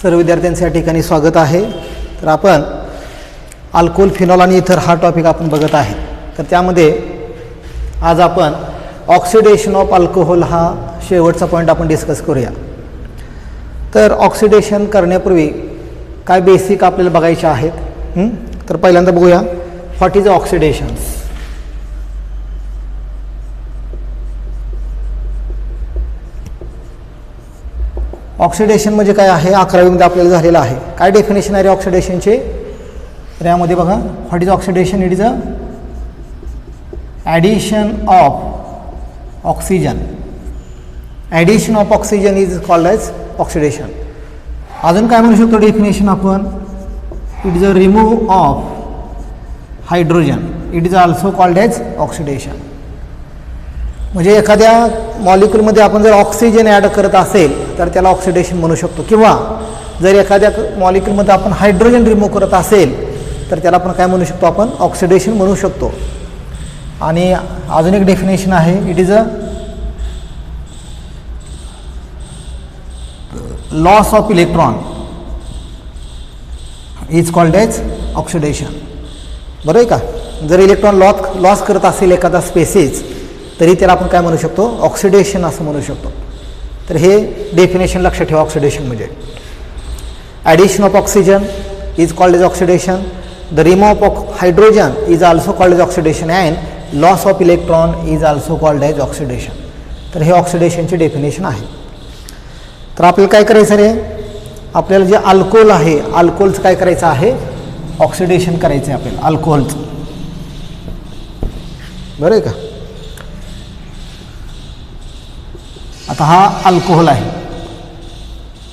सर्व विद्यार्थ्यांचे या ठिकाणी स्वागत आहे. तर आपण अल्कोहोल, फिनॉल आणि इथर हा टॉपिक आपण बघत आहे. तर त्यामध्ये आज आपण ऑक्सिडेशन ऑफ अल्कोहोल हा शेवटचा पॉईंट आपण डिस्कस करूया. तर ऑक्सिडेशन करण्यापूर्वी काय बेसिक आपल्याला बघायचे आहेत. तर पहिल्यांदा बघूया व्हॉट इज ऑक्सिडेशन्स. ऑक्सिडेशन म्हणजे काय आहे, 11वीमध्ये आपल्याला झालेलं आहे. काय डेफिनेशन आहे ऑक्सिडेशनचे. तर यामध्ये बघा what is oxidation. It is a addition of oxygen. Addition of oxygen is called as oxidation. अजून काय म्हणू शकतो डेफिनेशन आपण. It is a remove of hydrogen. It is also called as oxidation. म्हणजे एखाद्या मॉलिक्यूलमध्ये आपण जर ऑक्सिजन ॲड करत असेल तर त्याला ऑक्सिडेशन म्हणू शकतो, किंवा जर एखाद्या मॉलिक्यूलमध्ये आपण हायड्रोजन रिमूव्ह करत असेल तर त्याला आपण काय म्हणू शकतो, आपण ऑक्सिडेशन म्हणू शकतो. आणि अजून एक डेफिनेशन आहे. It is a loss of electron is called as oxidation. बरोबर आहे का. जर इलेक्ट्रॉन लॉस करत असेल एखादा स्पेसिस तरी त्याला आपण काय म्हणू शकतो, ऑक्सिडेशन असं म्हणू शकतो. तर हे डेफिनेशन लक्षात ठेवा. ऑक्सिडेशन म्हणजे addition of oxygen is called as oxidation. The remove of hydrogen is also called as oxidation and loss of electron is also called as oxidation. तर हे ऑक्सिडेशनचे डेफिनेशन आहे. तर आपल्याला काय करायचं रे, आपल्याला जे अल्कोहोल आहे, अल्कोहोलचं काय करायचं आहे, ऑक्सिडेशन करायचं आहे आपल्याला अल्कोहोलचं. बरं आहे का. आता हा अल्कोहोल आहे.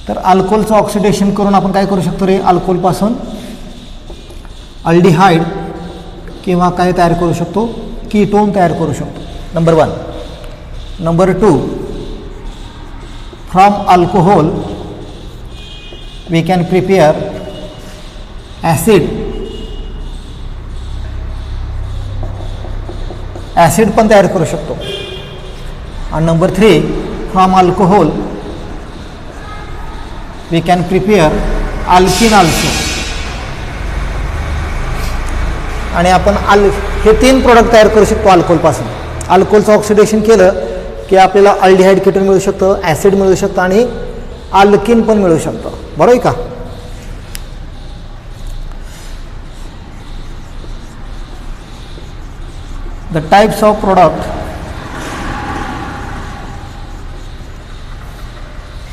तर अल्कोहोलचं ऑक्सिडेशन करून आपण काय करू शकतो रे, अल्कोहोलपासून अल्डिहाइड किंवा काय तयार करू शकतो, कीटोन तयार करू शकतो. Number 1. Number 2, from alcohol we can prepare acid. Acid पण तयार करू शकतो. आणि number 3, from alcohol we can prepare alkene also. आणि आपण हे 3 प्रोडक्ट तयार करू शकतो अल्कोहोलपासून. अल्कोहोलचं ऑक्सिडेशन केलं की आपल्याला अल्डिहाइड कीटोन मिळू शकतं, ॲसिड मिळू शकतं आणि अल्किन पण मिळू शकतं. बरोबर आहे का. द टाइप्स ऑफ प्रोडक्ट,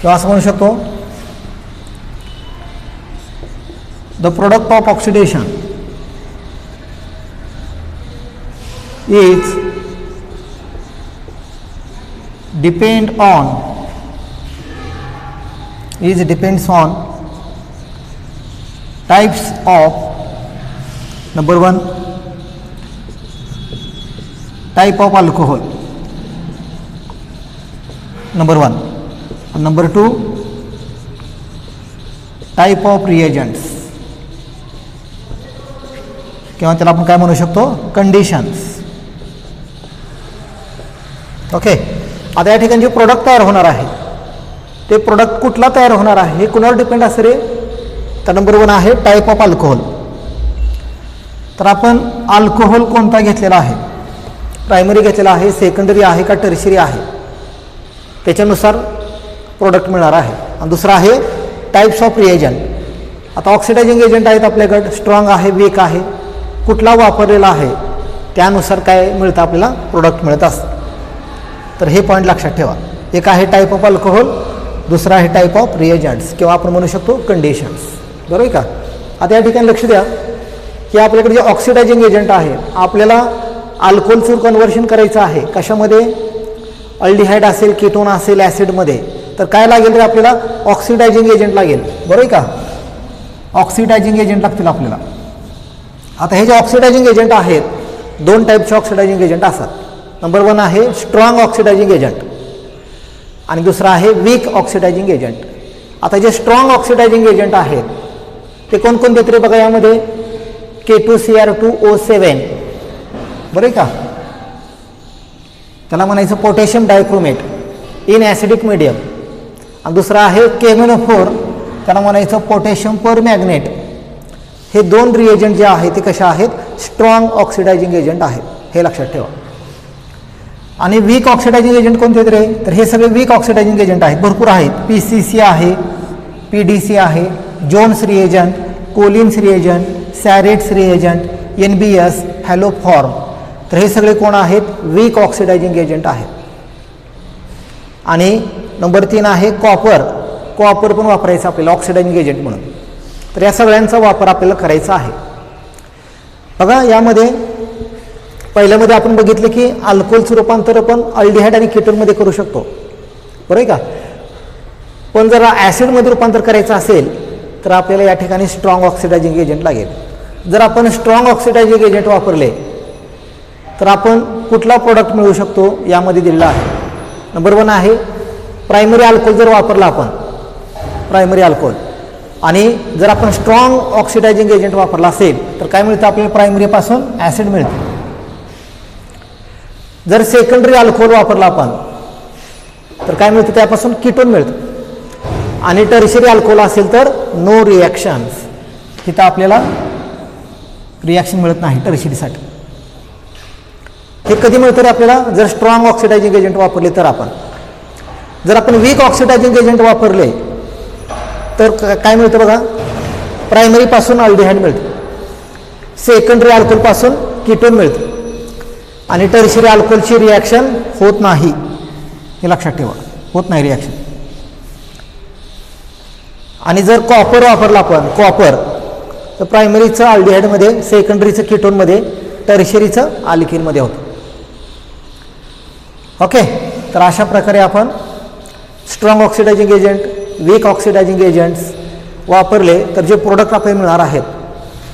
किंवा असं म्हणू शकतो the product of oxidation is depends on types of. Number 1, type of alcohol. Number 1. Number 2, type of reagents, किंवा त्याला आपण काय म्हणू शकतो, कंडिशन्स. ओके. आता या ठिकाणी जे प्रोडक्ट तयार होणार आहे ते प्रोडक्ट कुठला तयार होणार आहे हे कुणावर डिपेंड असेल रे. तर नंबर 1 आहे टाइप ऑफ अल्कोहोल. तर आपण अल्कोहोल कोणता घेतलेला आहे, प्रायमरी घेतलेला आहे, सेकंडरी आहे का टर्शियरी आहे, त्याच्यानुसार प्रोडक्ट मिळणार आहे. आणि दुसरा आहे टाइप्स ऑफ रिएजंट. आता ऑक्सिडायझिंग एजंट आहेत आपल्याकडे, स्ट्रॉंग आहे, वीक आहे, कुठला वापरलेला आहे त्यानुसार काय मिळतं, आपल्याला प्रोडक्ट मिळत असतं. तर हे पॉईंट लक्षात ठेवा. एक आहे टाईप ऑफ अल्कोहोल, दुसरा आहे टाईप ऑफ रिएजंट्स किंवा आपण म्हणू शकतो कंडिशन्स. बरोबर आहे का. आता या ठिकाणी लक्ष द्या की आपल्याकडे जे ऑक्सिडायझिंग एजंट आहे, आपल्याला अल्कोहोलचं कन्व्हर्शन करायचं आहे कशामध्ये, अल्डिहाइड असेल, कीटोन असेल, ॲसिडमध्ये. तर काय लागेल रे आपल्याला, ऑक्सिडायझिंग एजंट लागेल. बरोबर आहे का. ऑक्सिडायझिंग एजंट लागतील आपल्याला. आता हे जे ऑक्सिडायझिंग एजंट आहेत, 2 टाईपचे ऑक्सिडायझिंग एजंट असतात. नंबर 1 आहे स्ट्रॉंग ऑक्सिडायझिंग एजंट आणि दुसरा आहे वीक ऑक्सिडायझिंग एजंट. आता जे स्ट्रॉंग ऑक्सिडायझिंग एजंट आहेत ते कोणकोणते तरी बघा यामध्ये, K2Cr2O7. बरं आहे का. त्याला म्हणायचं potassium dichromate in acidic medium. आणि दुसरा आहे KMnO4 त्यांना म्हणायचं पोटॅशियम पर मॅग्नेट. हे दोन रिएजंट जे आहेत ते कशा आहेत, स्ट्रॉंग ऑक्सिडायझिंग एजंट आहेत, हे लक्षात ठेवा. आणि वीक ऑक्सिडायझिंग एजंट कोणते रे, तर हे सगळे वीक ऑक्सिडायझिंग एजंट आहेत, भरपूर आहेत. PCC आहे, PDC आहे, Jones reagent, Collins reagent, Sarett's reagent, NBS, haloform. तर हे सगळे कोण आहेत, वीक ऑक्सिडायझिंग एजंट आहेत. आणि नंबर 3 आहे कॉपर. कॉपर पण वापरायचं आपल्याला ऑक्सिडायझिंग एजंट म्हणून. तर या सगळ्यांचा वापर आपल्याला करायचा आहे. बघा यामध्ये पहिल्यामध्ये आपण बघितलं की अल्कोहोलचं रूपांतर आपण अल्डिहाइड आणि कीटोनमध्ये करू शकतो, बरोबर आहे का. पण जर ॲसिडमध्ये रूपांतर करायचं असेल तर आपल्याला या ठिकाणी स्ट्रॉंग ऑक्सिडायझिंग एजंट लागेल. जर आपण स्ट्रॉंग ऑक्सिडायझिंग एजंट वापरले तर आपण कुठला प्रोडक्ट मिळवू शकतो, यामध्ये दिलेला आहे. नंबर 1 आहे प्रायमरी अल्कोहोल. जर वापरला आपण प्रायमरी अल्कोहोल आणि जर आपण स्ट्रॉंग ऑक्सिडायझिंग एजंट वापरला असेल तर काय मिळतं आपल्याला, प्रायमरीपासून ॲसिड मिळतं. जर सेकंडरी अल्कोहोल वापरला आपण तर काय मिळतं, त्यापासून कीटोन मिळतं. आणि टर्शियरी अल्कोहोल असेल तर नो रिॲक्शन्स, तिथं आपल्याला रिॲक्शन मिळत नाही टर्शियरीसाठी. हे कधी मिळतं रे आपल्याला, जर स्ट्रॉंग ऑक्सिडायझिंग एजंट वापरले तर. आपण जर आपण वीक ऑक्सिडायझिंग एजंट वापरले तर काय मिळतं बघा, प्रायमरीपासून अल्डिहाइड मिळतं, सेकंडरी अल्कोहोलपासून कीटोन मिळतं आणि टर्शियरी अल्कोहोलची रिॲक्शन होत नाही, हे लक्षात ठेवा, होत नाही रिॲक्शन. आणि जर कॉपर वापरला आपण, कॉपर, तर प्रायमरीचं अल्डिहाइडमध्ये, सेकंडरीचं कीटोनमध्ये, टर्शियरीचं अल्किनमध्ये होतं. ओके. तर अशा प्रकारे आपण strong oxidising agent, weak oxidising agents वापरले तर जे प्रोडक्ट आपल्याला मिळणार आहेत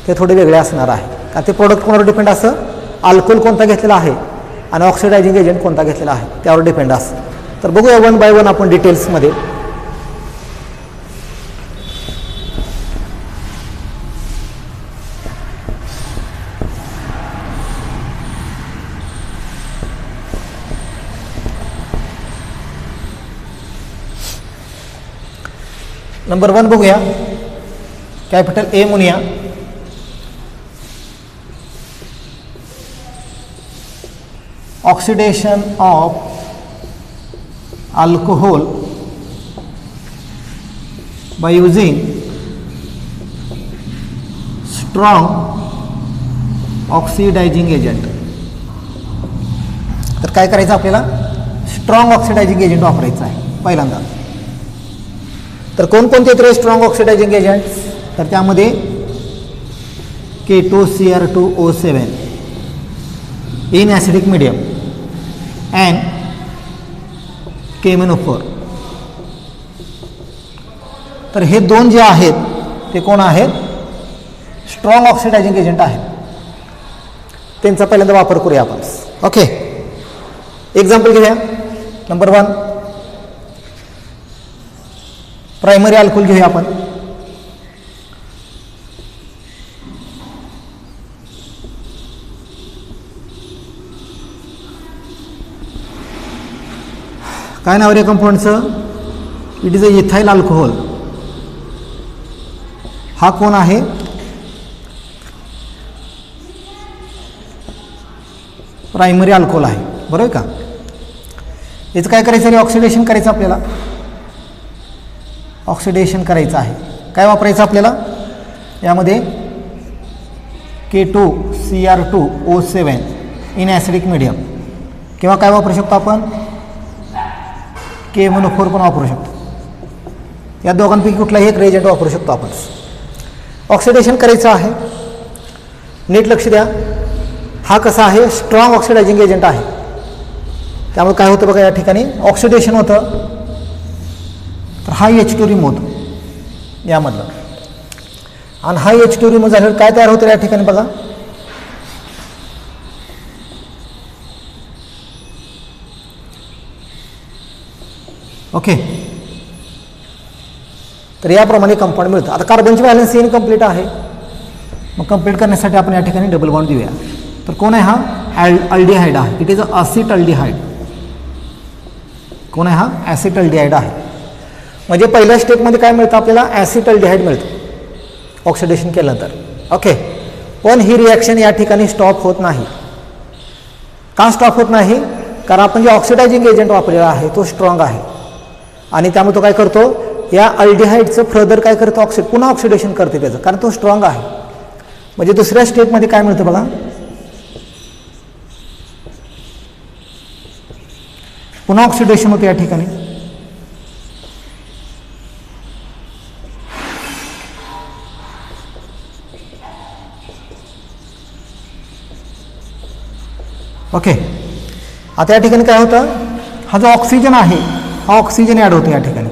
ते थोडे वेगळे असणार आहे. कारण ते प्रोडक्ट कोणावर डिपेंड असं, अल्कोहोल कोणता घेतलेला आहे आणि ऑक्सिडायझिंग एजंट कोणता घेतलेला आहे त्यावर डिपेंड असतं. तर बघूया 1 बाय 1 आपण डिटेल्समध्ये. नंबर 1 बघूया, कॅपिटल ए म्हणूया. Oxidation of alcohol by using strong oxidising agent. तर काय करायचं आपल्याला, स्ट्रॉंग ऑक्सिडायझिंग एजंट वापरायचं आहे पहिल्यांदा. तर कोणकोणते आहेत स्ट्रॉंग ऑक्सिडायझिंग एजंट्स, तर त्यामध्ये K2Cr2O7 in acidic medium and KMnO4. तर हे दोन जे आहेत ते कोण आहेत, स्ट्रॉंग ऑक्सिडायझिंग एजंट आहेत. त्यांचा पहिल्यांदा वापर करूया आपण. ओके. एक्झाम्पल घेऊया. नंबर 1 प्रायमरी अल्कोहोल घेऊया आपण. काय नाव रे कंपाऊंडचं, it is a ethyl alcohol. हा कोण आहे, प्रायमरी अल्कोहोल आहे, बरोबर का. याचं काय करायचं रे, ऑक्सिडेशन करायचं आपल्याला, ऑक्सिडेशन करायचं आहे. काय वापरायचं आपल्याला यामध्ये, K2Cr2O7 इन ॲसिडिक मीडियम, किंवा काय वापरू शकतो आपण, KMnO4 पण वापरू शकतो. या दोघांपैकी कुठलाही एक रिएजंट वापरू शकतो आपण. ऑक्सिडेशन करायचं आहे, नीट लक्ष द्या. हा कसा आहे, स्ट्रॉंग ऑक्सिडायझिंग एजंट आहे. त्यामुळे काय होतं बघा, या ठिकाणी ऑक्सिडेशन होतं. तर हा H2 रिमूव्ह होतो यामधलं, आणि हा H2 रिमूव्ह झाल्यावर काय तयार होतं या ठिकाणी बघा, ओके. तर याप्रमाणे कंपाऊंड मिळतं. आता कार्बनची व्हॅलन्सी इनकम्प्लीट आहे, मग कंप्लीट करण्यासाठी आपण या ठिकाणी डबल बॉन्ड देऊया. तर कोण आहे हा, अल्डिहाइड आहे. It is a acid aldehyde. कोण आहे हा, ॲसिड अल्डिहाइड आहे. म्हणजे पहिल्या स्टेपमध्ये काय मिळतं आपल्याला, ॲसिटल्डिहाइड मिळतं ऑक्सिडेशन केल्यानंतर. ओके, पण ही रिॲक्शन या ठिकाणी स्टॉप होत नाही. का स्टॉप होत नाही? कारण आपण जे ऑक्सिडायझिंग एजंट वापरलेला आहे तो स्ट्रॉंग आहे आणि त्यामुळे तो काय करतो, या अल्डिहाइडचं फर्दर काय करतो, पुन्हा ऑक्सिडेशन करते त्याचं, कारण तो स्ट्रॉंग आहे. म्हणजे दुसऱ्या स्टेपमध्ये काय मिळतं बघा, पुन्हा ऑक्सिडेशन होते या ठिकाणी. ओके, आता या ठिकाणी काय होतं, हा जो ऑक्सिजन आहे हा ऑक्सिजन ॲड होतो या ठिकाणी.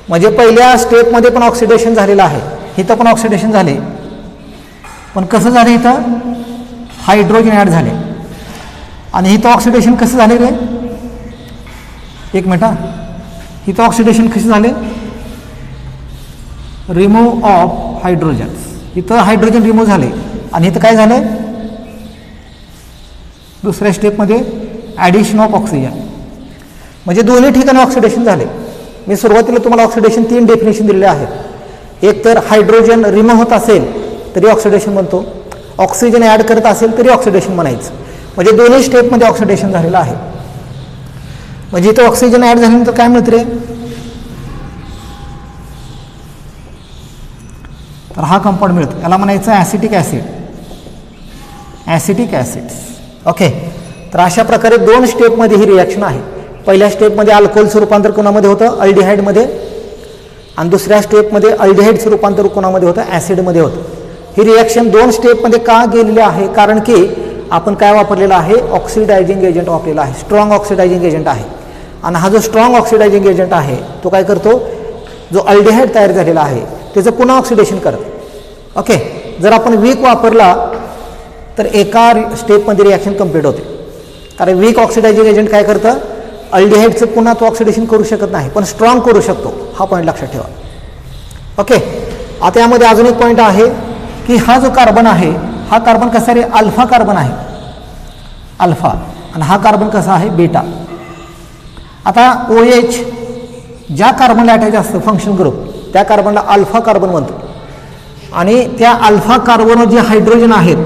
म्हणजे पहिल्या स्टेपमध्ये पण ऑक्सिडेशन झालेलं आहे, इथं पण ऑक्सिडेशन झाले, पण कसं झालं, इथं हायड्रोजन ॲड झाले आणि इथं ऑक्सिडेशन कसं झाले रे, एक मिनिट हा, इथं ऑक्सिडेशन कसे झाले, रिमूव्ह ऑफ हायड्रोजन, इथं हायड्रोजन रिमूव्ह झाले आणि इथं काय झालं, दुसऱ्या स्टेपमध्ये ॲडिशन ऑफ ऑक्सिजन. म्हणजे दोन्ही ठिकाणी ऑक्सिडेशन झाले. मी सुरुवातीला तुम्हाला ऑक्सिडेशन 3 डेफिनेशन दिलेले आहेत. एक तर हायड्रोजन रिमूव्ह होत असेल तरी ऑक्सिडेशन म्हणतो, ऑक्सिजन ॲड करत असेल तरी ऑक्सिडेशन म्हणायचं. म्हणजे दोन्ही स्टेपमध्ये ऑक्सिडेशन झालेलं आहे. म्हणजे इथं ऑक्सिजन ॲड झाल्यानंतर काय मिळतं रे, तर हा कंपाऊंड मिळतो, याला म्हणायचं acetic acid, acetic acids. Okay, तर अशा प्रकारे 2 स्टेपमध्ये ही रिॲक्शन आहे. पहिल्या स्टेपमध्ये अल्कोहोलचं रूपांतर कोणामध्ये होतं, अल्डिहाइडमध्ये, आणि दुसऱ्या स्टेपमध्ये अल्डिहाइडचं रूपांतर कोणामध्ये होतं, ॲसिडमध्ये होतं. ही रिॲक्शन 2 स्टेपमध्ये का गेलेली आहे, कारण की आपण काय वापरलेलं आहे, ऑक्सिडायझिंग एजंट वापरलेला आहे, स्ट्रॉंग ऑक्सिडायझिंग एजंट आहे. आणि हा जो स्ट्रॉंग ऑक्सिडायझिंग एजंट आहे तो काय करतो, जो अल्डिहाइड तयार झालेला आहे त्याचं पुन्हा ऑक्सिडेशन करतो. ओके, जर आपण वीक वापरला तर एका स्टेपमध्ये रिॲक्शन कंप्लीट होते, कारण वीक ऑक्सिडायझिंग एजंट काय करतं, अल्डिहाइडचं पुन्हा तो ऑक्सिडेशन करू शकत नाही, पण स्ट्रॉंग करू शकतो. हा पॉईंट लक्षात ठेवा. ओके, आता यामध्ये अजून एक पॉईंट आहे की हा जो कार्बन आहे हा कार्बन कसा रे, अल्फा कार्बन आहे, अल्फा, आणि हा कार्बन कसा आहे, बीटा. आता OH ज्या कार्बनला अटॅच असतं फंक्शन ग्रुप त्या कार्बनला अल्फा कार्बन म्हणतो, आणि त्या अल्फा कार्बनवर जे हायड्रोजन आहेत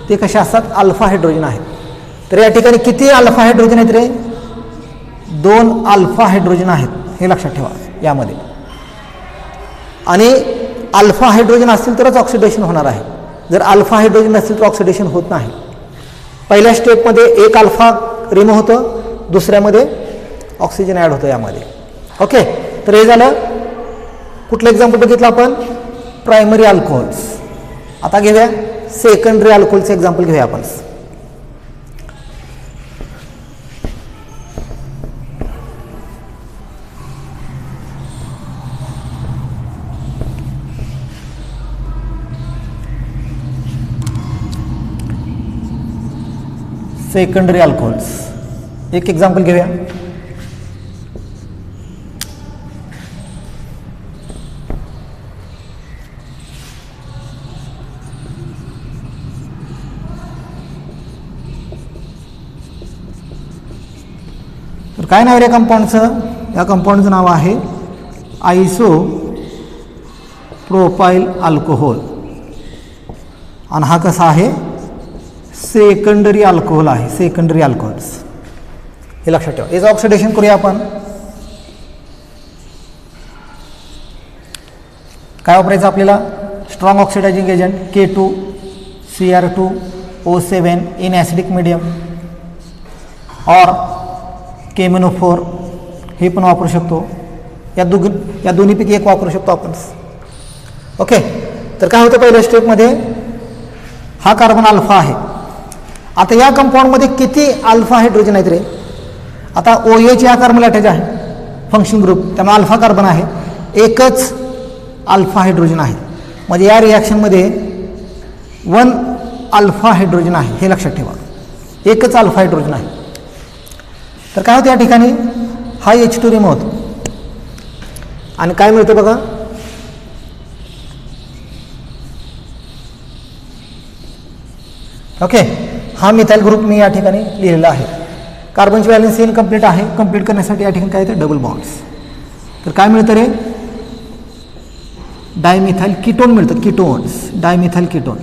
ते कसे असतात, अल्फा हायड्रोजन आहेत. तर या ठिकाणी किती अल्फा हायड्रोजन आहेत रे, 2 अल्फा हायड्रोजन आहेत, हे लक्षात ठेवा यामध्ये. आणि अल्फा हायड्रोजन असतील तरच ऑक्सिडेशन होणार आहे, जर अल्फा हायड्रोजन नसतील तर ऑक्सिडेशन होत नाही. पहिल्या स्टेपमध्ये 1 अल्फा रिमूव्ह होतं, दुसऱ्यामध्ये ऑक्सिजन ॲड होतं यामध्ये. ओके, तर हे झालं. कुठलं एक्झाम्पल बघितलं आपण, प्रायमरी अल्कोहोल्स. आता घेऊया सेकंडरी अल्कोहोलचं एक्झाम्पल घेऊया आपण. सेकंडरी अल्कोहोल्स एक एक्झाम्पल घेऊया. तर काय नाव आहे या कंपाऊंडचं, या कंपाऊंडचं नाव आहे आयसो प्रोपाइल अल्कोहोल, आणि हा कसा आहे, सेकंडरी अल्कोहोल आहे, सेकंडरी अल्कोहोल्स. हे लक्षात ठेवा. याचं ऑक्सिडेशन करूया आपण. काय वापरायचं आपल्याला, strong oxidising agent K2Cr2O7 in acidic medium, और KMnO4 हे पण वापरू शकतो. या दोन्हीपैकी एक वापरू शकतो आपण. ओके, तर काय होतं, पहिल्या स्टेपमध्ये हा कार्बन अल्फा आहे. आता या कंपाऊंडमध्ये किती अल्फा हायड्रोजन आहेत रे, आता OH या कार्बनला अटॅच आहे फंक्शन ग्रुप, त्यामुळे अल्फा कार्बन आहे, एकच अल्फा हायड्रोजन आहे. म्हणजे या रिॲक्शनमध्ये 1 अल्फा हायड्रोजन आहे, हे लक्षात ठेवा, एकच अल्फा हायड्रोजन आहे. तर काय होतं या ठिकाणी, हा H2 रिमूव्ह होतो आणि काय मिळतं बघा, ओके, हा मिथाइल ग्रुप मी या ठिकाणी लिहिलेला आहे. कार्बनची व्हॅलेन्सी इनकम्प्लीट आहे, कंप्लीट करण्यासाठी या ठिकाणी काय येतं डबल बॉन्ड्स. तर काय मिळतं रे डायमिथाइल कीटोन मिळतं, कीटोन्स डायमिथाइल कीटोन.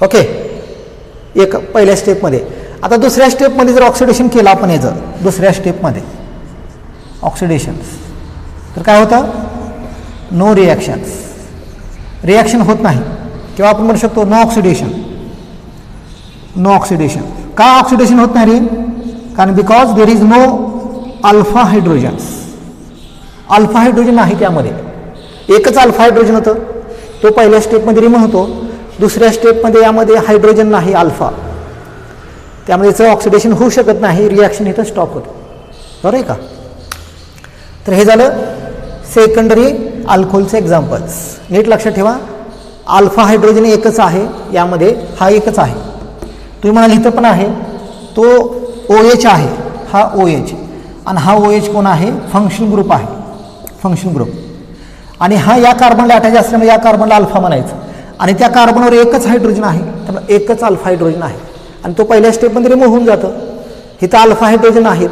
ओके एक पहिल्या स्टेपमध्ये. आता दुसऱ्या स्टेपमध्ये जर ऑक्सिडेशन केलं आपण याचं दुसऱ्या स्टेपमध्ये ऑक्सिडेशन्स तर काय होतं नो रिॲक्शन्स, रिॲक्शन होत नाही किंवा आपण म्हणू शकतो नो ऑक्सिडेशन. नो ऑक्सिडेशन का ऑक्सिडेशन होत नाही रे कारण because there is no alpha hydrogens. Alpha hydrogen नाही त्यामध्ये, एकच अल्फा हायड्रोजन होतं तो पहिल्या स्टेपमध्ये रिमूव्ह होतो. दुसऱ्या स्टेपमध्ये यामध्ये हायड्रोजन नाही अल्फा, त्यामुळे याचं ऑक्सिडेशन होऊ शकत नाही, रिॲक्शन इथं स्टॉप होतं. बरोबर आहे का. तर हे झालं सेकंडरी अल्कोहोलचे एक्झाम्पल्स. नीट लक्षात ठेवा अल्फा हायड्रोजन एकच आहे यामध्ये, हा एकच आहे. तुम्ही म्हणाल इथं पण आहे तो OH आहे, हा OH आणि हा OH कोण आहे फंक्शन ग्रुप आहे, फंक्शन ग्रुप. आणि हा या कार्बनला अटॅच असल्यामुळे या कार्बनला अल्फा म्हणायचं आणि त्या कार्बनवर एकच हायड्रोजन आहे त्यामुळे एकच अल्फा हायड्रोजन आहे आणि तो पहिल्या स्टेपमध्ये रिमूव्ह होऊन जातं. इथं अल्फा हायड्रोजन आहेत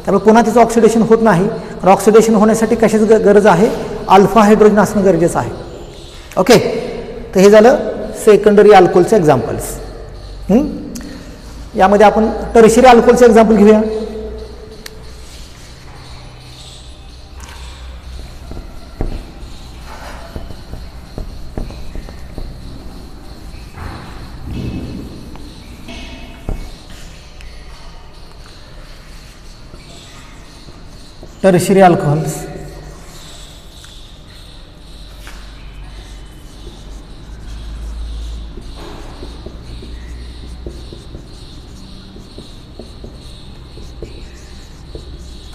त्यामुळे पुन्हा त्याचं ऑक्सिडेशन होत नाही. ऑक्सिडेशन होण्यासाठी कशाची गरज आहे अल्फा हायड्रोजन असणं गरजेचं आहे. ओके तर हे झालं सेकंडरी अल्कोहोलचे एक्झाम्पल्स. यामध्ये आपण टर्शियरी अल्कोहोलचे एक्झाम्पल घेऊया. टर्शियरी अल्कोहोल्स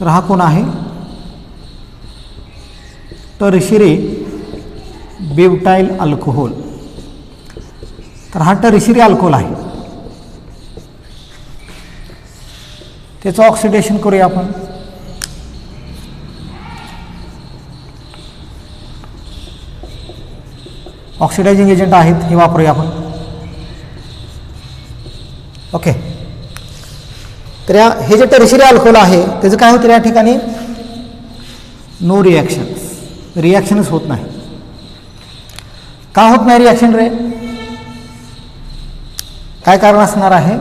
तर हा कोण आहे टर्शियरी ब्युटाइल अल्कोहोल. तर हा टर्शियरी अल्कोहोल आहे, त्याचं ऑक्सिडेशन करूया आपण. ऑक्सिडायझिंग एजंट आहेत हे वापरूया आपण. ओके तर हे जे टर्शियरी अल्कोहोल आहे त्याचं काय होतं या ठिकाणी नो रिॲक्शन्स, रिॲक्शनच होत नाही. का होत नाही रिॲक्शन रे काय कारण असणार आहे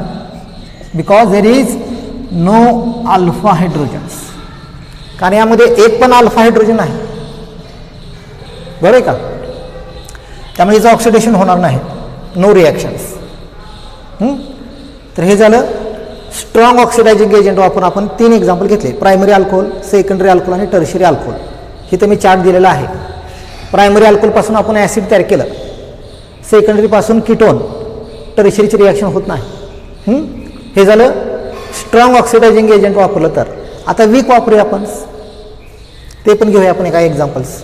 because there is no alpha hydrogens. कारण यामध्ये एक पण अल्फा हायड्रोजन नाही. बरोबर आहे का. त्यामुळे याचं ऑक्सिडेशन होणार नाही, नो रिॲक्शन्स. तर हे झालं स्ट्रॉंग ऑक्सिडायझिंग एजंट वापरून आपण 3 एक्झाम्पल घेतले, प्रायमरी अल्कोहोल, सेकंडरी अल्कोहोल आणि टर्शियरी अल्कोहोल. इथं मी चार्ट दिलेला आहे. प्रायमरी अल्कोहोलपासून आपण ॲसिड तयार केलं, सेकंडरीपासून कीटोन, टर्शियरीची रिॲक्शन होत नाही. हे झालं स्ट्रॉंग ऑक्सिडायझिंग एजंट वापरलं. तर आता वीक वापरूया आपण, ते पण घेऊया आपण काही एक्झाम्पल्स.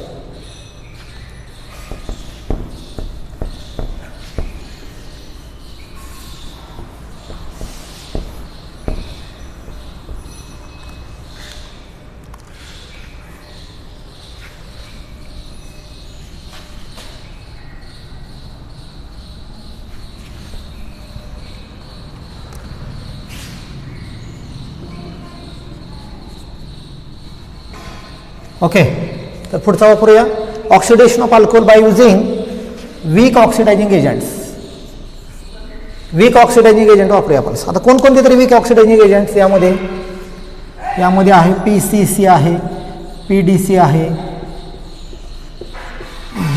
ओके तर पुढचा वापरूया oxidation of alcohol by using weak oxidising agents. Weak oxidising agent वापरूया आपण. आता कोणकोणते तरी वीक ऑक्सिडायझिंग एजंट्स यामध्ये आहे PCC आहे, PDC आहे,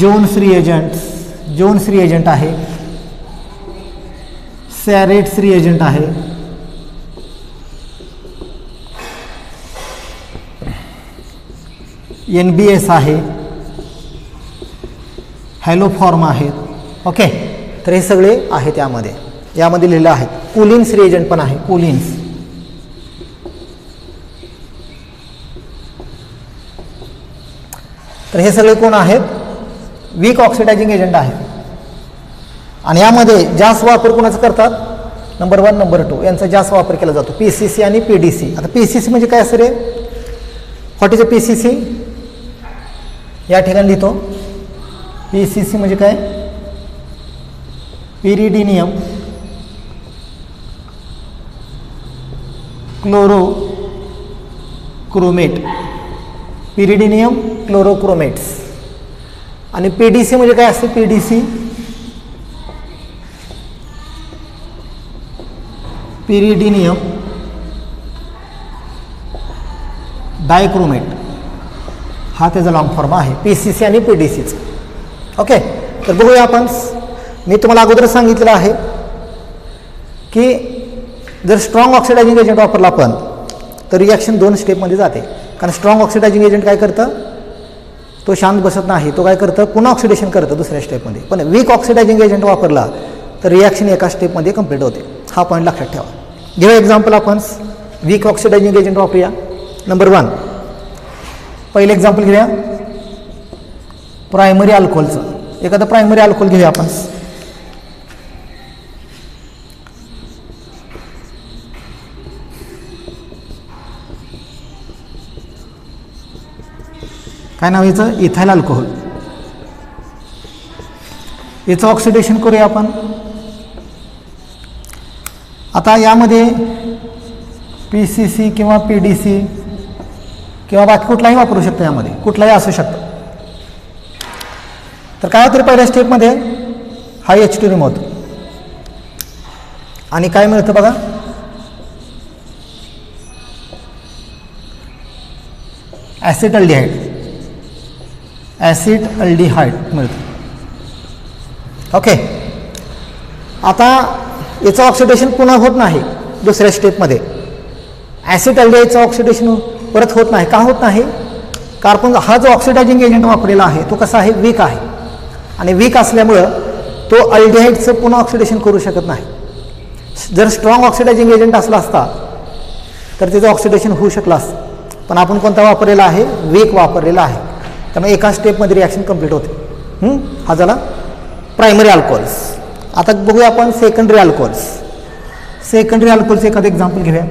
जोन्स रिएजंट आहे, सॅरेट्स रिएजंट आहे, NBS आहे, हॅलोफॉर्म आहेत. ओके तर हे सगळे आहेत यामध्ये लिहिलं आहे. कुलिन्स रिएजंट पण आहे, कुलिन्स. तर हे सगळे कोण आहेत वीक ऑक्सिडायझिंग एजंट आहेत. आणि यामध्ये जास्त वापर कोणाचा करतात नंबर 1 नंबर 2 यांचा जास्त वापर केला जातो, PCC आणि PDC. आता PCC म्हणजे काय असं रे, व्हॉट इज अ PCC या ठिकाणी लिहितो. PCC म्हणजे काय पिरिडिनियम क्लोरोक्रोमेट, पिरिडिनियम क्लोरोक्रोमेट्स. आणि PDC म्हणजे काय असते? PDC पिरिडिनियम डायक्रोमेट, हा त्याचा लॉंग फॉर्म आहे PCC आणि PDCचा. ओके, तर बघूया आपण. मी तुम्हाला अगोदर सांगितलेलं आहे की जर स्ट्रॉंग ऑक्सिडायझिंग एजंट वापरला आपण तर रिॲक्शन 2 स्टेपमध्ये जाते. कारण स्ट्रॉंग ऑक्सिडायझिंग एजंट काय करतं? तो शांत बसत नाही, तो काय करतं? पुन्हा ऑक्सिडेशन करतं दुसऱ्या स्टेपमध्ये. पण वीक ऑक्सिडायझिंग एजंट वापरला तर रिॲक्शन एका स्टेपमध्ये कंप्लीट होते. हा पॉईंट लक्षात ठेवा. घेऊया एक्झाम्पल आपण. वीक ऑक्सिडायझिंग एजंट वापरूया. नंबर 1, पहिलं एक्झाम्पल घेऊया प्रायमरी अल्कोहोलचं. एखादं प्रायमरी अल्कोहोल घेऊया आपण. काय नाव याचं? Ethyl alcohol. याचं ऑक्सिडेशन करूया आपण. आता यामध्ये PCC किंवा PDC किंवा बाकी कुठलाही वापरू शकतो, यामध्ये कुठलाही असू शकतं. तर काय होतं? पहिल्या स्टेपमध्ये हा H2 रिमूव्ह होतो आणि काय मिळतं बघा? ॲसिड अल्डिहाइड मिळतं. ओके, आता याचं ऑक्सिडेशन पुन्हा होत नाही दुसऱ्या स्टेपमध्ये. ॲसिड अल्डिहाइडचं ऑक्सिडेशन परत होत नाही. का होत नाही? कारण हा जो ऑक्सिडायझिंग एजंट वापरलेला आहे तो कसा आहे? वीक आहे. आणि वीक असल्यामुळं तो अल्डिहाइडचं पुन्हा ऑक्सिडेशन करू शकत नाही. जर स्ट्रॉंग ऑक्सिडायझिंग एजंट असला असता तर त्याचं ऑक्सिडेशन होऊ शकलं असतं. पण आपण कोणता वापरलेला आहे? वीक वापरलेला आहे. त्यामुळे एका स्टेपमध्ये रिॲक्शन कंप्लीट होते. हा झाला प्रायमरी अल्कोहोल्स. आता बघूया आपण सेकंडरी अल्कोहोल्स. सेकंडरी अल्कोहोलचं एखादं एक्झाम्पल घेऊया.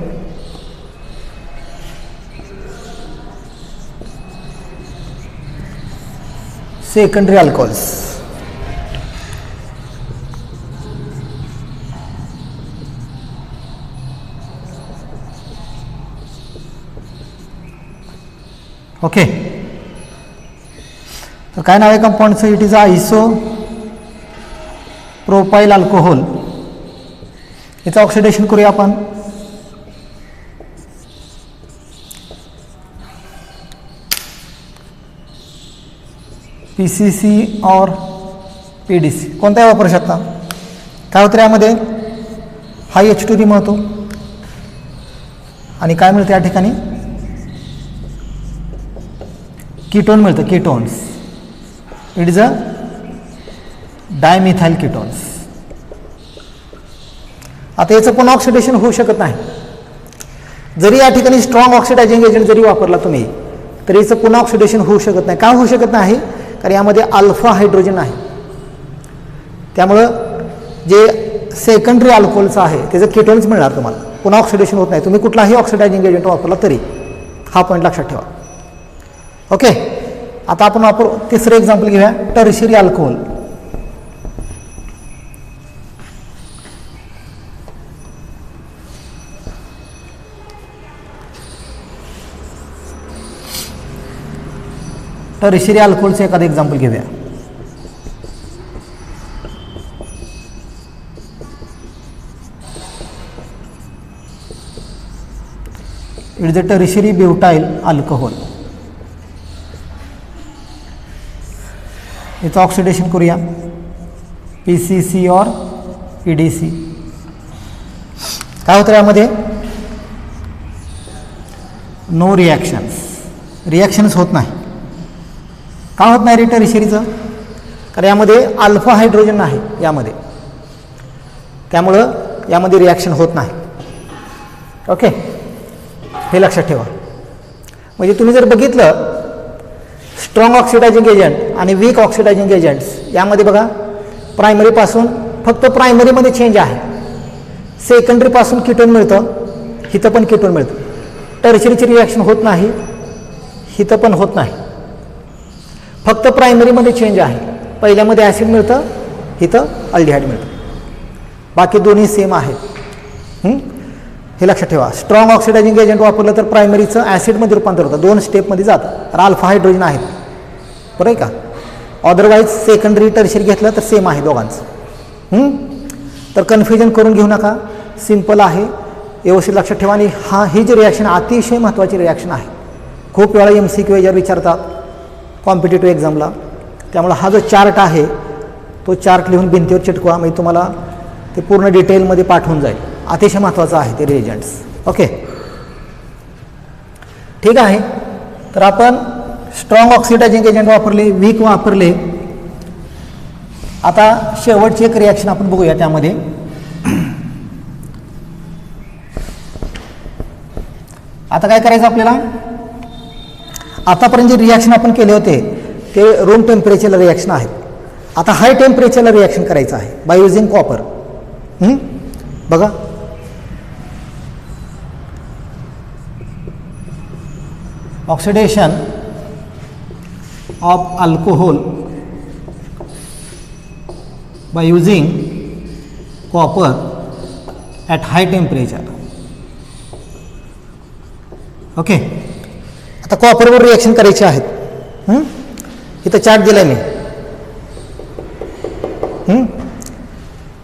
Secondary alcohols. ओके, तर काय नाव आहे कंपाऊंडचं? It is isopropyl alcohol. याचं ऑक्सिडेशन करूया आपण. PCC और PDC कोणताही वापरू शकता. काय होतं यामध्ये? हा H2 रिमूव्ह होतो आणि काय मिळतं या ठिकाणी? कीटोन मिळतं. Ketones. It is a dimethyl ketones. आता याचं पुन्हा ऑक्सिडेशन होऊ शकत नाही. जरी या ठिकाणी स्ट्रॉंग ऑक्सिडायझिंग एजंट जरी वापरला तुम्ही तरी याचं पुन्हा ऑक्सिडेशन होऊ शकत नाही. का होऊ शकत नाही? कारण यामध्ये अल्फा हायड्रोजन आहे. त्यामुळं जे सेकंडरी अल्कोहोलचं आहे त्याचं कीटोन्स मिळणार तुम्हाला. पुन्हा ऑक्सिडेशन होत नाही तुम्ही कुठलाही ऑक्सिडायझिंग एजंट वापरला तरी. हा पॉईंट लक्षात ठेवा. ओके, आता आपण वापरू तिसरं एक्झाम्पल घेऊया. Tertiary alcohol. टर्शियरी अल्कोहोलचं एखादं एक्झाम्पल घेऊया. It is a tertiary butyl alcohol. याचं ऑक्सिडेशन करूया. PCC और PDC. काय होतं यामध्ये? No reactions. रिॲक्शन्स होत नाही. का होत नाही रे टर्शियरीचं? कारण यामध्ये अल्फा हायड्रोजन आहे यामध्ये. त्यामुळं यामध्ये रिॲक्शन होत नाही. ओके, हे लक्षात ठेवा. म्हणजे तुम्ही जर बघितलं स्ट्रॉंग ऑक्सिडायझिंग एजंट आणि वीक ऑक्सिडायझिंग एजंट्स यामध्ये बघा प्रायमरीपासून फक्त प्रायमरीमध्ये चेंज आहे. सेकंडरीपासून कीटोन मिळतं, हिथं पण कीटोन मिळतं. टर्शियरीची रिॲक्शन होत नाही, हिथं पण होत नाही. फक्त प्रायमरीमध्ये चेंज आहे. पहिल्यामध्ये ॲसिड मिळतं, हिथं अल्डिहाइड मिळतं. बाकी दोन्ही सेम आहेत. हे लक्षात ठेवा. स्ट्रॉंग ऑक्सिडायझिंग एजंट वापरलं तर प्रायमरीचं ॲसिडमध्ये रूपांतर होतं, 2 स्टेपमध्ये जातं. तर अल्फा हायड्रोजन आहेत, बरं आहे का. अदरवाईज सेकंडरी टर्शरी घेतलं तर सेम आहे दोघांचं. तर कन्फ्युजन करून घेऊ नका, सिम्पल आहे, व्यवस्थित लक्षात ठेवा. आणि ही जी रिॲक्शन अतिशय महत्त्वाची रिॲक्शन आहे. खूप वेळा MCQ याच्यावर विचारतात कॉम्पिटेटिव्ह एक्झामला. त्यामुळे हा जो चार्ट आहे तो चार्ट लिहून भिंतीवर चिटकवा, म्हणजे तुम्हाला ते पूर्ण डिटेलमध्ये पाठवून जाईल. अतिशय महत्त्वाचं आहे ते रिएजंट्स. ओके, ठीक आहे. तर आपण स्ट्रॉंग ऑक्सिडायझिंग एजंट वापरले, वीक वापरले. आता शेवटची एक रिॲक्शन आपण बघूया. त्यामध्ये आता काय करायचं आपल्याला, आतापर्यंत जे रिॲक्शन आपण केले होते ते रूम टेम्परेचरला रिॲक्शन आहेत. आता हाय टेम्परेचरला रिॲक्शन करायचं आहे बाय युझिंग कॉपर. बघा, oxidation of alcohol by using copper at high temperature. Okay, आता कॉपरवर रिॲक्शन करायचे आहेत. इथं चार्ट दिलाय मी,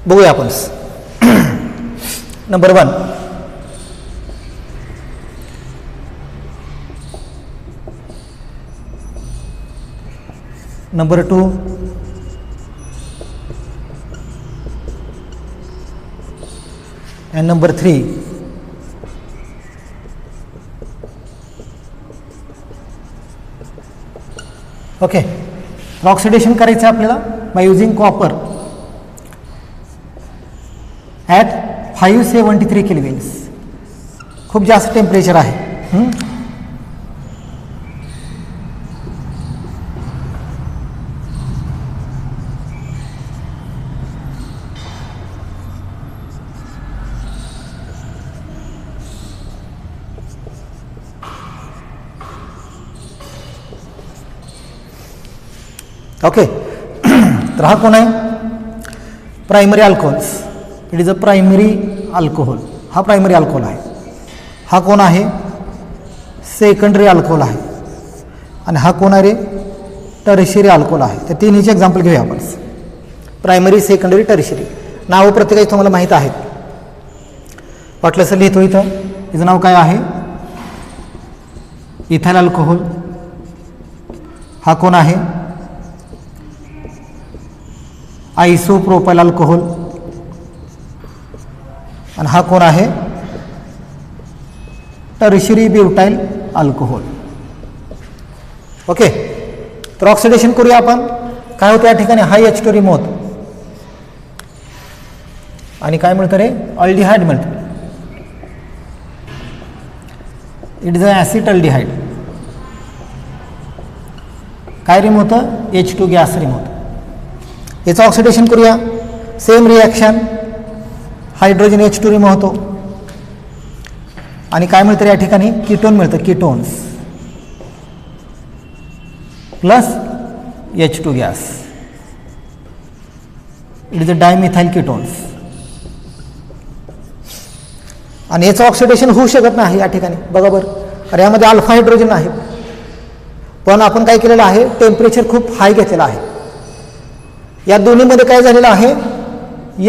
बघूया आपण. Number 1, number 2, and number 3. Okay, oxidation करायचं आहे आपल्याला by using copper at 573 Kelvin's. खूप जास्त टेम्परेचर आहे. ओके, तर हा कोण आहे, primary alcohols. It is a primary alcohol. हा प्रायमरी अल्कोहोल आहे. हा कोण आहे, सेकंडरी अल्कोहोल आहे. आणि हा कोण आहे रे, टर्शियरी अल्कोहोल आहे. तर तिन्हीचे एक्झाम्पल घेऊया आपण. Primary, secondary, tertiary. नावं प्रत्येकाची तुम्हाला माहीत आहेत. वाटलं असं लिहितो इथं. हिचं नाव काय आहे, इथाइल अल्कोहोल. हा कोण आहे, आयसोप्रोपाइल अल्कोहोल. आणि हा कोण आहे, टर्शियरी ब्युटाइल अल्कोहोल. ओके, तर ऑक्सिडेशन करूया आपण. काय होतं या ठिकाणी, हाय H2 रिमूव्ह होतं आणि काय मिळतं रे, अल्डिहाइड मिळतं. It is a acetaldehyde. काय रिमूव्ह होतं, H2 गॅस रिमूव्ह होतं. याचं ऑक्सिडेशन करूया. Same reaction, hydrogen H2 remove होतो आणि काय मिळतं या ठिकाणी, कीटोन मिळतं, ketones plus H2 gas. It is a dimethyl ketones. आणि याचं ऑक्सिडेशन होऊ शकत नाही या ठिकाणी. बघा बरं, अरे यामध्ये अल्फा हायड्रोजन आहे, पण आपण काय केलेलं आहे, टेम्परेचर खूप हाय घेतलेलं आहे. या दोन्हीमध्ये काय झालेलं आहे,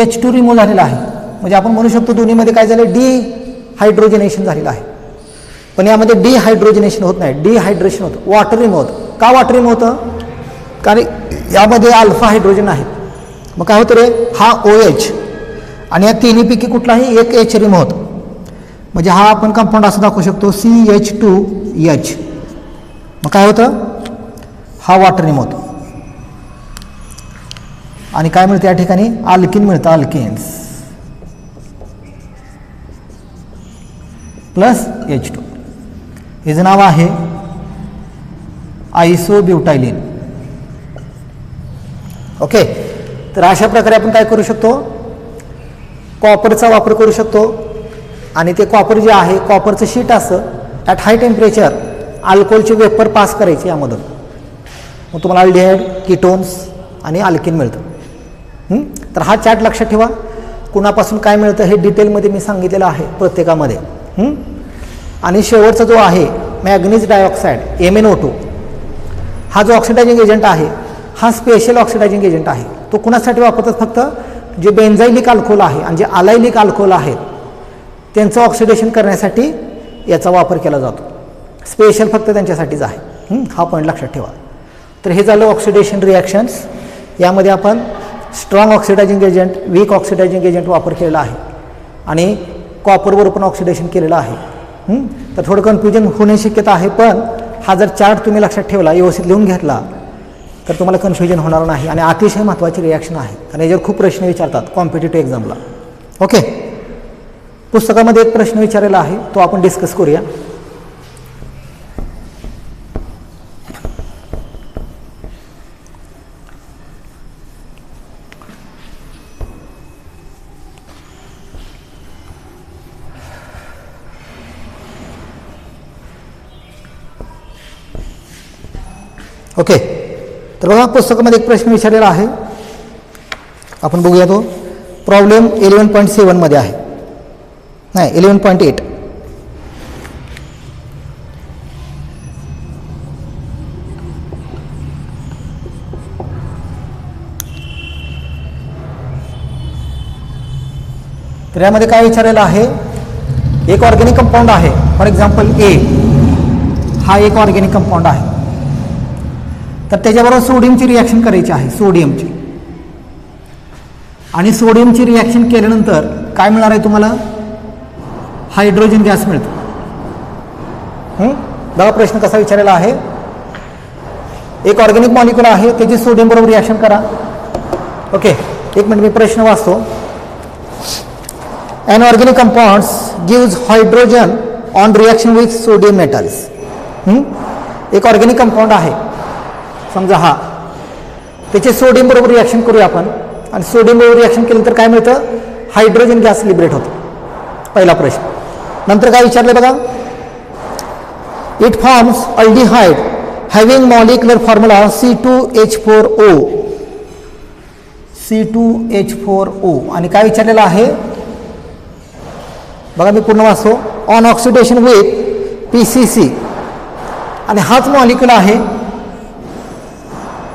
H2 रिमूव्ह झालेला आहे. म्हणजे आपण म्हणू शकतो दोन्हीमध्ये काय झालं, डिहायड्रोजनेशन झालेलं आहे. पण यामध्ये डिहायड्रोजनेशन होत नाही, डिहायड्रेशन होतं, वॉटर रिमूव्ह होतं. का वॉटर रिमूव्ह होतं, कारण यामध्ये अल्फा हायड्रोजन आहे. मग काय होतं रे, हा OH आणि या तिन्हीपैकी कुठलाही एक H रिमूव्ह होतं. म्हणजे हा आपण कंपाऊंड असं दाखवू शकतो, CH2H. मग काय होतं, हा वॉटर रिमूव्ह होतो आणि काय मिळतं या ठिकाणी, अल्किन मिळतं, अल्केन्स प्लस H2. हिचं नाव आहे आयसोब्युटायलिन. ओके, तर अशा प्रकारे आपण काय करू शकतो, कॉपरचा वापर करू शकतो. आणि ते कॉपर जे आहे, कॉपरचं शीट असतं, ॲट हाय टेम्परेचर अल्कोहोलचे वेपर पास करायचे यामधून. मग तुम्हाला अल्डिहाइड, कीटोन्स आणि अल्किन मिळतं. तर हा चार्ट लक्षात ठेवा. कुणापासून काय मिळतं हे डिटेलमध्ये मी सांगितलेलं आहे प्रत्येकामध्ये. आणि शेवटचा जो आहे मॅग्नीज डायऑक्साईड MnO2, हा जो ऑक्सिडायझिंग एजंट आहे हा स्पेशल ऑक्सिडायझिंग एजंट आहे. तो कुणासाठी वापरतात? फक्त जे बेन्झाइलिक अल्कोहोल आहे आणि जे अलायलिक अल्कोहोल आहेत त्यांचं ऑक्सिडेशन करण्यासाठी याचा वापर केला जातो. स्पेशल फक्त त्यांच्यासाठीच आहे. हा पॉईंट लक्षात ठेवा. तर हे झालं ऑक्सिडेशन रिॲक्शन्स. यामध्ये आपण strong oxidising agent, weak oxidising agent वापर केलेला आहे आणि कॉपरवर पण ऑक्सिडेशन केलेलं आहे. तर थोडं कन्फ्युजन होण्याची शक्यता आहे, पण हा जर चार्ट तुम्ही लक्षात ठेवला, व्यवस्थित लिहून घेतला तर तुम्हाला कन्फ्युजन होणार नाही आणि अतिशय महत्त्वाची रिॲक्शन आहे. कारण याच्यावर खूप प्रश्न विचारतात कॉम्पिटिटिव्ह एक्झामला. ओके, पुस्तकामध्ये एक प्रश्न विचारलेला आहे, तो आपण डिस्कस करूया. ओके, तर बघा पुस्तकामध्ये एक प्रश्न विचारलेला आहे, आपण बघूया. तो प्रॉब्लेम 11.7 मध्ये आहे, नाही 11.8. तर यामध्ये काय विचारलेलं आहे? एक ऑर्गॅनिक कंपाऊंड आहे, फॉर एक्झाम्पल A हा एक ऑर्गॅनिक कंपाऊंड आहे. तर त्याच्याबरोबर सोडियमची रिॲक्शन करायची आहे, सोडियमची. आणि सोडियमची रिॲक्शन केल्यानंतर काय मिळणार आहे तुम्हाला? हायड्रोजन गॅस मिळतो. बघा प्रश्न कसा विचारलेला आहे. एक ऑर्गॅनिक मॉलिक्यूल आहे, त्याची सोडियम बरोबर रिॲक्शन करा. ओके, एक मिनिट मी प्रश्न वाचतो. An organic compounds gives hydrogen on reaction with sodium metals. एक ऑर्गॅनिक कंपाऊंड आहे समजा, हा त्याचे सोडियम बरोबर रिॲक्शन करूया आपण, आणि सोडियम बरोबर रिॲक्शन केलं तर काय मिळतं? हायड्रोजन गॅस लिबरेट होतो. पहिला प्रश्न. नंतर काय विचारले बघा, it forms aldehyde having molecular formula C2H4O. C2H4O. आणि काय विचारलेलं आहे बघा, मी पूर्ण वाचतो. On oxidation with PCC. आणि हाच मॉलिक्यूल आहे,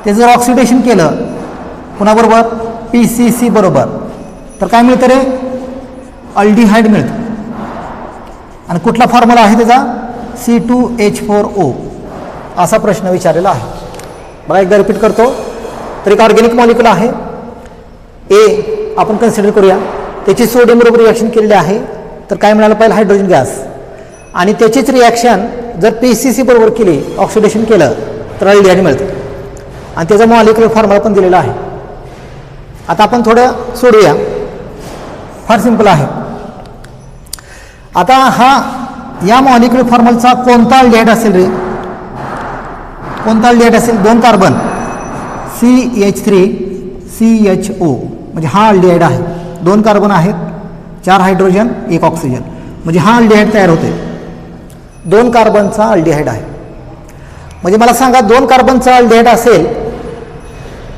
ते जर ऑक्सिडेशन केलं कुणाबरोबर? PCC बरोबर, तर काय मिळतं रे? अल्डिहाइड मिळतं. आणि कुठला फॉर्म्युला आहे त्याचा? C2H4O. असा प्रश्न विचारलेला आहे. बघा एकदा रिपीट करतो. तर एक ऑर्गॅनिक मॉलिक्यूल आहे A, आपण कन्सिडर करूया, त्याची सोडियम बरोबर रिॲक्शन केलेली आहे, तर काय मिळालं? पहिलं हायड्रोजन गॅस. आणि त्याचीच रिॲक्शन जर PCC बरोबर केली, ऑक्सिडेशन केलं, तर अल्डिहाइड मिळतं. आणि त्याचा मॉलिक्युलर फॉर्म्युला पण दिलेला आहे. आता आपण थोडं सोडूया, फार सिंपल आहे. आता हा या मॉलिक्युलर फॉर्म्युलाचा कोणता अल्डिहाइड असेल रे? कोणता अल्डिहाइड असेल? 2 कार्बन CH3CHO, म्हणजे हा अल्डिहाइड आहे. 2 कार्बन आहेत, 4 हायड्रोजन, 1 ऑक्सिजन, म्हणजे हा अल्डिहाइड तयार होते. 2 कार्बनचा अल्डिहाइड आहे. म्हणजे मला सांगा, 2 कार्बनचा अल्डिहाइड असेल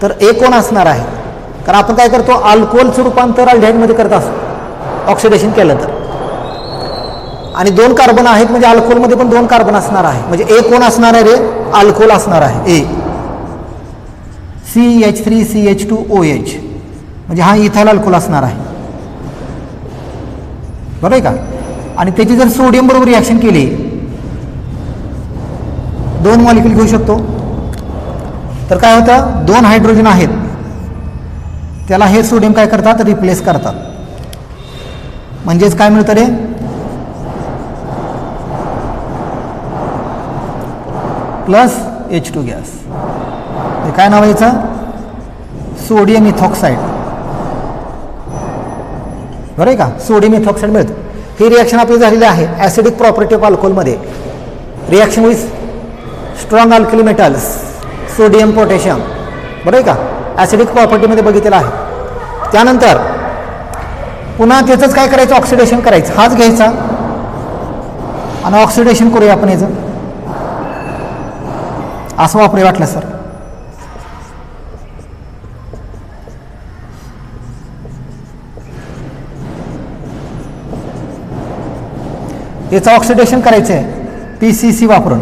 तर एक कोण असणार आहे? कारण आपण काय करतो, अल्कोहोलचं रूपांतर अल्डिहाइडमध्ये करत असतो ऑक्सिडेशन केलं तर. आणि 2 कार्बन आहेत म्हणजे अल्कोहोलमध्ये पण 2 कार्बन असणार आहे, म्हणजे एक कोण असणार आहे रे? अल्कोहोल असणार आहे, A. CH3CH2OH, म्हणजे हा इथाइल अल्कोहोल असणार आहे, बरोबर आहे का? आणि त्याची जर सोडियम बरोबर रिॲक्शन केली, 2 मॉलिक्यूल घेऊ शकतो, तर काय होतं? 2 हायड्रोजन आहेत, त्याला हे सोडियम काय करतात? रिप्लेस करतात. म्हणजेच काय मिळतं रे? Plus H2 gas. हे काय नाव आहे याचं? सोडियम इथॉक्साईड, बरं आहे का? सोडियम इथॉक्साईड मिळतं. ही रिॲक्शन आपली झालेली आहे ॲसिडिक प्रॉपर्टी ऑफ अल्कोहोलमध्ये. Reaction with strong alkali metals, sodium potassium, बरं आहे का? ॲसिडिक प्रॉपर्टीमध्ये बघितलेलं आहे. त्यानंतर पुन्हा त्याचंच काय करायचं? ऑक्सिडेशन करायचं. हाच घ्यायचा आणि ऑक्सिडेशन करूया आपण याचं, असं वापरूया वाटलं सर. याचं ऑक्सिडेशन करायचं आहे PCC वापरून.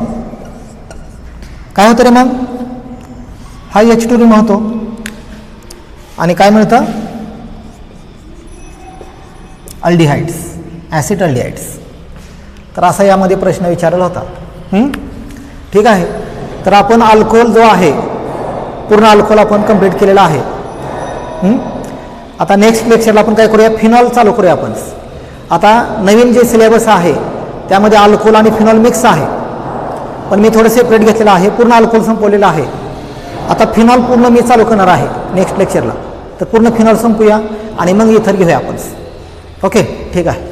काय होतं रे मग? हा H2 रिमूव्ह होतो आणि काय मिळतं? Aldehydes, acid aldehydes. तर असा यामध्ये प्रश्न विचारला होता. ठीक आहे. तर आपण अल्कोहोल जो आहे पूर्ण अल्कोहोल आपण कंप्लीट केलेला आहे. आता नेक्स्ट लेक्चरला आपण काय करूया? फिनॉल चालू करूया आपण. आता नवीन जे सिलेबस आहे त्यामध्ये अल्कोहोल आणि फिनॉल मिक्स आहे, पण मी थोडं सेपरेट घेतलेलं आहे. पूर्ण अल्कोहोल संपवलेलं आहे. आता फिनॉल पूर्ण मी चालू करणार आहे नेक्स्ट लेक्चरला. तर पूर्ण फिनॉल संपूया आणि मग इथर घेऊया आपण. ओके, ठीक आहे.